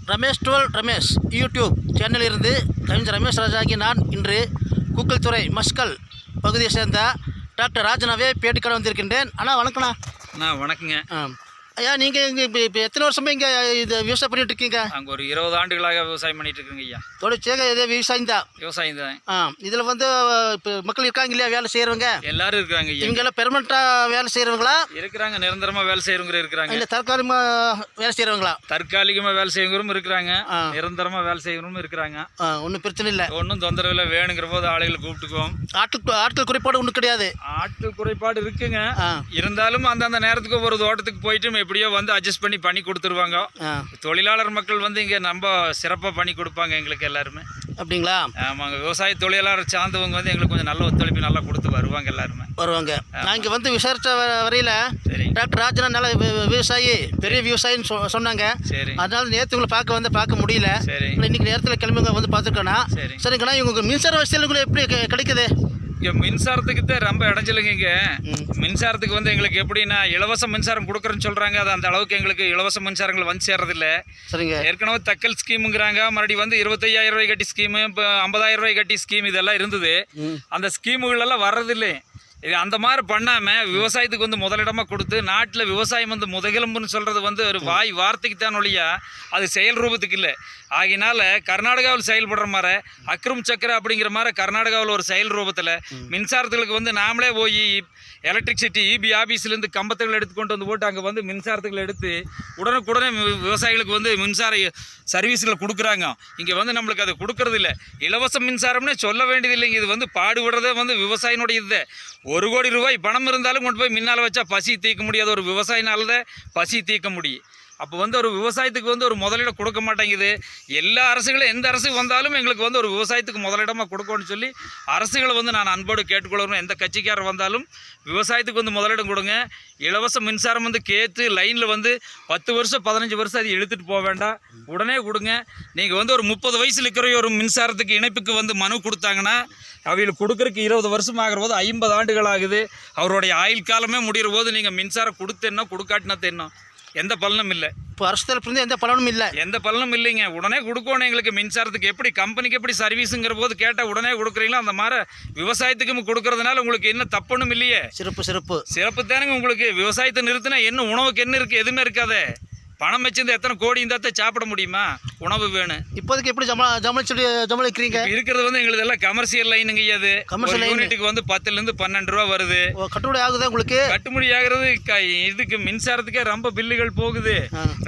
Ramesh twelve Ramesh YouTube சேனலிலிருந்து கவிஞர் ரமேஷ் ராஜாகி நான் இன்று கூக்கல்துறை மஸ்கல் பகுதியை சேர்ந்த டாக்டர் ராஜனாவே பேட்டிக்கான வந்திருக்கின்றேன். அண்ணா வணக்கண்ணா. வணக்கங்க. ஐயா, நீங்கள் இங்கே இப்போ எத்தனை வருஷமாக இங்கே இது விவசாயம் பண்ணிட்டு இருக்கீங்க? அங்கே ஒரு 20 ஆண்டுகளாக விவசாயம் பண்ணிட்டு இருக்குங்க ஐயா. தொடர்ச்சியாக இதே விவசாயம் தான். இதில் வந்து இப்போ மக்கள் இருக்காங்க இல்லையா வேலை செய்கிறவங்க? எல்லாரும் இருக்கிறாங்க ஐயா. இவங்கெல்லாம் பெர்மனெண்ட்டாக வேலை செய்கிறவங்களா? இருக்கிறாங்க, நிரந்தரமாக வேலை செய்கிறவங்க இருக்கிறாங்க. இல்லை தற்காலிகமாக வேலை செய்கிறவங்களா? தற்காலிகமாக வேலை செய்கிறவங்களும் இருக்கிறாங்க, நிரந்தரமாக வேலை செய்கிறவங்களும் இருக்கிறாங்க. ஒன்றும் பிரச்சனை இல்லை, ஒன்றும் தொந்தரவு இல்லை. வேணுங்கிற போது ஆளுகளை கூப்பிட்டுக்குவோம். ஆட்கள் குறைபாடு ஒன்றும் கிடையாது. ஆட்கள் குறைபாடு இருக்குங்க, இருந்தாலும் அந்தந்த நேரத்துக்கு ஒரு தோட்டத்துக்கு போயிட்டு எப்படியோ வந்து அட்ஜஸ்ட் பண்ணி கொடுத்துருவாங்க. தொழிலாளர் மக்கள் வந்து இங்கே ரொம்ப சிறப்பாக பண்ணி கொடுப்பாங்க எங்களுக்கு எல்லாருமே. அப்படிங்களா? ஆமாங்க. விவசாய தொழிலாளர் சார்ந்தவங்க வந்து எங்களுக்கு கொஞ்சம் நல்ல ஒத்துழைப்பு நல்லா கொடுத்து வருவாங்க, எல்லாருமே வருவாங்க. நான் இங்கே வந்து விசாரித்த வரையில் டாக்டர் ராஜனா நல்ல விவசாயி, பெரிய விவசாயின்னு சொன்னாங்க. சரி, அதனால நேற்று உங்களை பார்க்க முடியல. இன்னைக்கு நேரத்தில் கிளம்புங்க வந்து பார்த்துருக்கேண்ணா. சரிங்கண்ணா, இவங்க மின்சார வசதிகள் எப்படி கிடைக்குது? இங்கே மின்சாரத்துக்கு தான் ரொம்ப இடைஞ்சலுங்க. இங்கே மின்சாரத்துக்கு வந்து எங்களுக்கு எப்படின்னா இலவச மின்சாரம் கொடுக்குறேன்னு சொல்கிறாங்க. அது அந்த அளவுக்கு எங்களுக்கு இலவச மின்சாரங்கள் வந்து சேர்றதில்ல. சரிங்க. ஏற்கனவே தக்கல் ஸ்கீமுங்கிறாங்க, மறுபடியும் வந்து 25,000 ரூபாய் கட்டி ஸ்கீமு, இப்போ 50,000 ரூபாய் கட்டி ஸ்கீம் இதெல்லாம் இருந்தது. அந்த ஸ்கீமுகளெல்லாம் வர்றதில்லை. இது அந்த மாதிரி பண்ணாமல் விவசாயத்துக்கு வந்து முதலிடமாக கொடுத்து நாட்டில் விவசாயம் வந்து முதுகெலும்புன்னு சொல்கிறது வந்து ஒரு வார்த்தைக்கு தான் ஒழியா அது செயல் ரூபத்துக்கு இல்லை. ஆகினால கர்நாடகாவில் செயல்படுற மாதிரி அக்ரம் சக்கரை அப்படிங்கிற மாதிரி கர்நாடகாவில் ஒரு செயல் ரூபத்தில் மின்சாரத்துக்கு வந்து நாமளே போய் எலக்ட்ரிசிட்டி இபி ஆஃபீஸ்லேருந்து கம்பத்துகள் எடுத்து கொண்டு வந்து போட்டு அங்கே வந்து மின்சாரத்துகளை எடுத்து உடனுக்குடனே விவசாயிகளுக்கு வந்து மின்சார சர்வீஸில் கொடுக்குறாங்க. இங்கே வந்து நம்மளுக்கு அதை கொடுக்கறது இல்லை. இலவச மின்சாரம்னே சொல்ல வேண்டியது இல்லைங்க. இது வந்து பாடுபடுறதே வந்து விவசாயினுடைய இது. 1 கோடி ரூபாய் பணம் இருந்தாலும் கொண்டு போய் மின்னால் வச்சா பசி தீர்க்க முடியாது. ஒரு விவசாயினால்தான் பசி தீர்க்க முடியும். அப்போ வந்து ஒரு விவசாயத்துக்கு வந்து ஒரு முதலிடம் கொடுக்க மாட்டேங்குது. எல்லா அரசுகளும் எந்த அரசு வந்தாலும் எங்களுக்கு வந்து ஒரு விவசாயத்துக்கு முதலிடமாக கொடுக்கணும்னு சொல்லி அரசுகளை வந்து நான் அன்போடு கேட்டுக்கொள்ளணும். எந்த கட்சிக்காரர் வந்தாலும் விவசாயத்துக்கு வந்து முதலிடம் கொடுங்க. இலவச மின்சாரம் வந்து கேத்து லைனில் வந்து 10 வருஷம் 15 வருஷம் அது இழுத்துட்டு போக வேண்டாம், உடனே கொடுங்க. நீங்கள் வந்து ஒரு 30 வயசில் இருக்கிற ஒரு மின்சாரத்துக்கு இணைப்புக்கு வந்து மனு கொடுத்தாங்கன்னா அவங்களுக்கு கொடுக்குறதுக்கு 20 வருஷம் ஆகிற போது 50 ஆண்டுகள் ஆகுது. அவருடைய ஆயுள் காலமே முடிகிற போது நீங்கள் மின்சாரம் கொடுத்தேன்னா கொடுக்காட்டினா தென்னும் எந்த பலனும் இல்லை. இப்போ அரசு தரப்புலேருந்து எந்த பலனும் இல்லை, எந்த பலனும் இல்லைங்க. உடனே கொடுக்கணும் எங்களுக்கு மின்சாரத்துக்கு. எப்படி கம்பெனிக்கு எப்படி சர்வீஸுங்கிற போது கேட்டால் உடனே கொடுக்குறீங்களோ அந்த மாதிரி விவசாயத்துக்கு கொடுக்கறதுனால உங்களுக்கு என்ன தப்பொன்னும் இல்லையே. சிறப்பு தானுங்க. உங்களுக்கு விவசாயத்தை நிறுத்தினா என்ன உணவுக்கு என்ன இருக்குது? எதுவுமே இருக்காதே. பணம் வச்சிருந்து எத்தனை கோடி இருந்தால் சாப்பிட முடியுமா? உணவு வேணும். இப்போதைக்கு எப்படி சமாளிக்கிறீங்க? இருக்கிறது வந்து எங்களுக்கு எல்லாம் கமர்ஷியல் லைனுங்க. அது கமர்ஷியல் யூனிட்டுக்கு வந்து 10லேருந்து 12 ரூபா வருது. கட்டுப்படி ஆகுது உங்களுக்கு? கட்டுப்படி ஆகுறது இதுக்கு மின்சாரத்துக்கே ரொம்ப பில்லுகள் போகுது.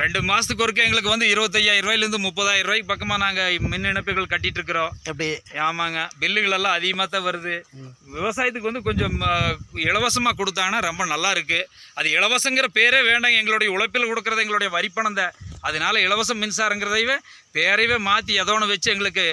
2 மாதத்துக்கு ஒருக்க எங்களுக்கு வந்து 25,000 ரூபாயிலேருந்து 30,000 ரூபாய்க்கு பக்கமாக நாங்கள் மின் இணைப்புகள் கட்டிட்டு இருக்கிறோம். எப்படி? ஆமாங்க, பில்லுகள் எல்லாம் அதிகமாக தான் வருது. விவசாயத்துக்கு வந்து கொஞ்சம் இலவசமாக கொடுத்தாங்கன்னா ரொம்ப நல்லா இருக்குது. அது இலவசங்கிற பேரே வேண்டாங்க. எங்களுடைய உழைப்பில் கொடுக்குறது எங்களுடைய வரிப்பணம் தான். அதனால இலவச மின்சாரங்கிறதைவே பேரையவே மாற்றி ஏதோ ஒன்று வச்சு எங்களுக்கு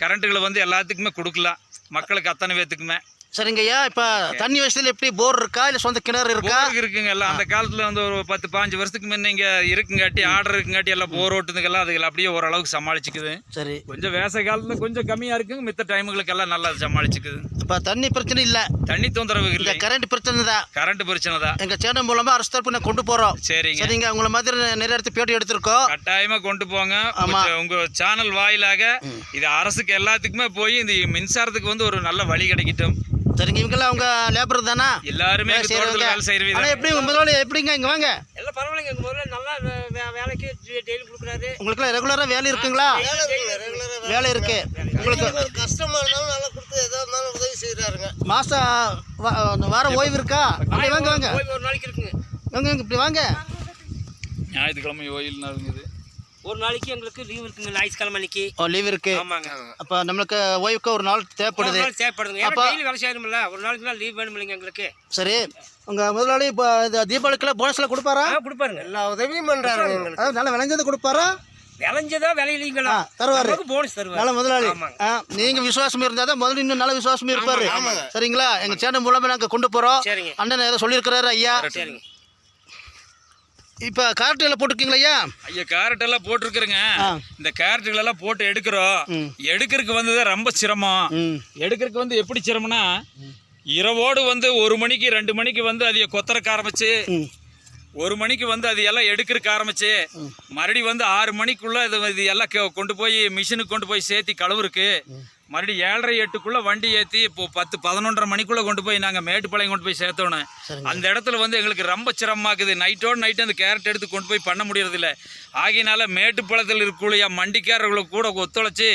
கரண்ட்டுகளை வந்து எல்லாத்துக்குமே கொடுக்கலாம், மக்களுக்கு அத்தனை பேத்துக்குமே. சரிங்கய்யா, இப்போ தண்ணி வசதியில் எப்படி போர் இருக்கா இல்லை சொந்த கிணறு இருக்கா? இருக்குங்க. எல்லாம் அந்த காலத்தில் வந்து ஒரு 10-15 வருஷத்துக்கு முன்ன இங்கே இருக்குங்காட்டி ஆர்டர் இருக்குங்காட்டி எல்லாம் போர் ஓட்டுதுக்கெல்லாம் அதுகள் அப்படியே ஓரளவுக்கு சமாளிச்சுக்குது. சரி, கொஞ்சம் வேச காலத்தில் கொஞ்சம் கம்மியாக இருக்குங்க, மித்த டைமுகளுக்கு எல்லாம் நல்லா சமாளிச்சுக்குது. இப்போ தண்ணி பிரச்சனை இல்லை, தண்ணி தொந்தரவு இல்லை. கரண்ட் பிரச்சனை தான். கரண்ட் பிரச்சனை தான். எங்கள் சேனல் மூலமாக அரசு தரப்பு நான் கொண்டு போகிறோம். சரிங்க, உங்களை மாதிரி நிறைய இடத்து பேட்டி எடுத்திருக்கோம். கட்டாயமாக கொண்டு போங்க. உங்கள் சேனல் வாயிலாக இது அரசுக்கு எல்லாத்துக்குமே போய் இந்த மின்சாரத்துக்கு வந்து ஒரு நல்ல வழி கிடைக்கட்டும். சரிங்க, இவங்கெல்லாம் அவங்க லேபர் தானா? எல்லாருமே வேலை செய்யறவங்க. ஆனால் எப்படி உங்கள் முதலாளி எப்படிங்க இங்கே வாங்க? எல்லாம் பரவாயில்லைங்க. எங்கள் முதல்ல நல்லா வேலைக்கு டெய்லி கொடுக்குறாரு. உங்களுக்குலாம் ரெகுலராக வேலை இருக்குங்களா? வேலை இருக்கு. உங்களுக்கு கஷ்டமாக இருந்தாலும் நல்லா கொடுத்து எதாக இருந்தாலும் உதவி செய்கிறாருங்க. மாதம் வாரம் ஓய்வு இருக்கா? அப்படி வாங்க வாங்க. ஒரு நாளைக்கு இருக்குங்க. வாங்க இப்படி வாங்க. ஞாயிற்றுக்கிழமை ஓய்வு நாள் இருக்குது. ஒரு நாளைக்கு எங்களுக்கு லீவ் இருக்குங்க. ஞாயிற்றுக்கிழமை அன்னைக்கு லீவ் இருக்கு. ஆமாங்க. அப்போ நம்மளுக்கு ஓய்வுக்கு ஒரு நாள் தேவைப்படுது. அப்போ டெய்லி வேலை செய்யணும்ல, ஒரு நாளைக்கு லீவ் வேணும் இல்லைங்க எங்களுக்கு. சரி, உங்கள் முதலாளி இப்போ இந்த தீபாவளிக்கெல்லாம் போனஸ்லாம் கொடுப்பாரா? கொடுப்பாருங்க. எல்லா உதவியும் பண்ணுறாரு. அதாவது நல்லா விளைஞ்சது கொடுப்பாரா? விளைஞ்சதா விளையிலீங்களா தருவாரு. போனஸ் தருவாரு. நல்ல முதலாளி. நீங்கள் விசுவாசம் இருந்தால் தான் முதல்ல இன்னும் நல்ல விசுவாசம் இருப்பாரு. சரிங்களா? எங்கள் சேனல் மூலமாக நாங்கள் கொண்டு போகிறோம். அண்ணன் ஏதோ சொல்லியிருக்கிறாரு ஐயா. சரிங்க. இப்போ கேரட் எல்லாம் போட்டுருக்கீங்களா ஐயா? ஐயா, கேரட் எல்லாம் போட்டிருக்குறேங்க. இந்த கேரட்டுகள் எல்லாம் போட்டு எடுக்கிறதுக்கு வந்து ரொம்ப சிரமம். எடுக்கிறதுக்கு வந்து எப்படி சிரமம்னா, இரவோடு வந்து 1 மணிக்கு 2 மணிக்கு வந்து அதை கொத்தரக்க ஆரம்பிச்சு 1 மணிக்கு வந்து அது எல்லாம் எடுக்கிறதுக்கு ஆரம்பிச்சு மறுபடி வந்து 6 மணிக்குள்ள இது எல்லாம் கொண்டு போய் மிஷினுக்கு கொண்டு போய் சேர்த்தி கழுவுருக்கு. மறுபடியும் 7:30 8க்குள்ள வண்டி ஏற்றி இப்போ 10 11:30 மணிக்குள்ள கொண்டு போய் நாங்கள் மேட்டுப்பாளையம் கொண்டு போய் சேர்த்தோணும். அந்த இடத்துல வந்து எங்களுக்கு ரொம்ப சிரமமாக்குது. நைட்டோடு நைட்டு அந்த கேரட் எடுத்து கொண்டு போய் பண்ண முடியறதில்ல. ஆகினால மேட்டுப்பாளையத்தில் இருக்கக்கூடிய மண்டிக்காரர்களுக்கு கூட ஒத்துழைச்சி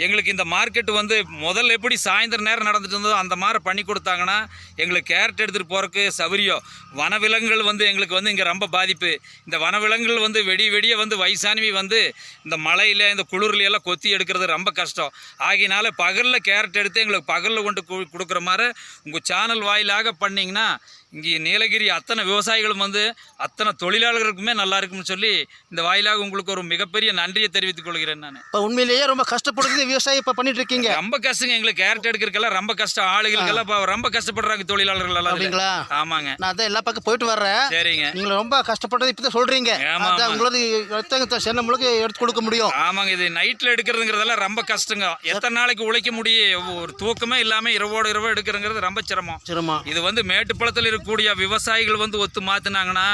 எங்களுக்கு இந்த மார்க்கெட்டு வந்து முதல்ல எப்படி சாயந்தரம் நேரம் நடந்துட்டு இருந்ததோ அந்த மாதிரி பண்ணி கொடுத்தாங்கன்னா எங்களுக்கு கேரட் எடுத்துகிட்டு போகிறதுக்கு சௌகரியம். வனவிலங்குகள் வந்து எங்களுக்கு வந்து இங்கே ரொம்ப பாதிப்பு. இந்த வனவிலங்குகள் வந்து வெடிய வந்து வயசானவி வந்து இந்த மழையில் இந்த குளிர்லையெல்லாம் கொத்தி எடுக்கிறது ரொம்ப கஷ்டம். ஆகினால பகலில் கேரட் எடுத்து எங்களுக்கு பகலில் கொண்டு கொடுக்குற மாதிரி உங்கள் சேனல் வாயிலாக பண்ணிங்கன்னா இங்கே நீலகிரி அத்தனை விவசாயிகளும் வந்து அத்தனை தொழிலாளர்களுக்குமே நல்லா இருக்கும்னு சொல்லி இந்த வாயிலாக உங்களுக்கு ஒரு மிகப்பெரிய நன்றியை தெரிவித்துக் கொள்கிறேன். நான் இப்போ உண்மையிலேயே ரொம்ப கஷ்டப்படுறது விவசாயம் இப்போ பண்ணிட்டு இருக்கீங்க. ரொம்ப கஷ்டங்க எங்களுக்கு கேரட் எடுக்கிறதுக்கெல்லாம் ரொம்ப கஷ்டம். ஆளுகளுக்கெல்லாம் இப்போ ரொம்ப கஷ்டப்படுறாங்க தொழிலாளர்கள் எல்லாம். அப்படிங்களா? ஆமாங்க. நான் அதான் எல்லா பக்கம் போயிட்டு வர்றேன். சரிங்க. நீங்க ரொம்ப கஷ்டப்பட்டது இப்போ தான் சொல்றீங்க. அதான் உங்களுக்கு சென்னமுழுக்கு எடுத்து கொடுக்க முடியும். ஆமாங்க. இது நைட்டில் எடுக்கிறதுங்கிறதெல்லாம் ரொம்ப கஷ்டங்க. எத்தனை நாளைக்கு உழைக்க முடியும்? ஒரு தூக்கமே இல்லாமல் இரவோடு இரவு எடுக்கிறங்கிறது ரொம்ப சிரமம். இது வந்து மேட்டுப்பாளையத்தில் கூடிய விவசாயிகள் வந்து ஒத்து மாத்தினாங்கன்னா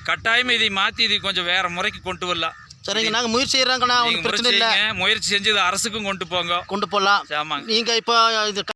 கட்டாயம் இதை மாற்றி இதை கொஞ்சம் வேற முறைக்கு கொண்டு வரலாம். சரிங்க, நாங்கள் முயற்சி செய்யறாங்கண்ணா. பிரச்சனை இல்லை. முயற்சி செஞ்சு அரசுக்கும் கொண்டு போங்க. கொண்டு போகலாம். ஆமாங்க. நீங்க இப்போ இது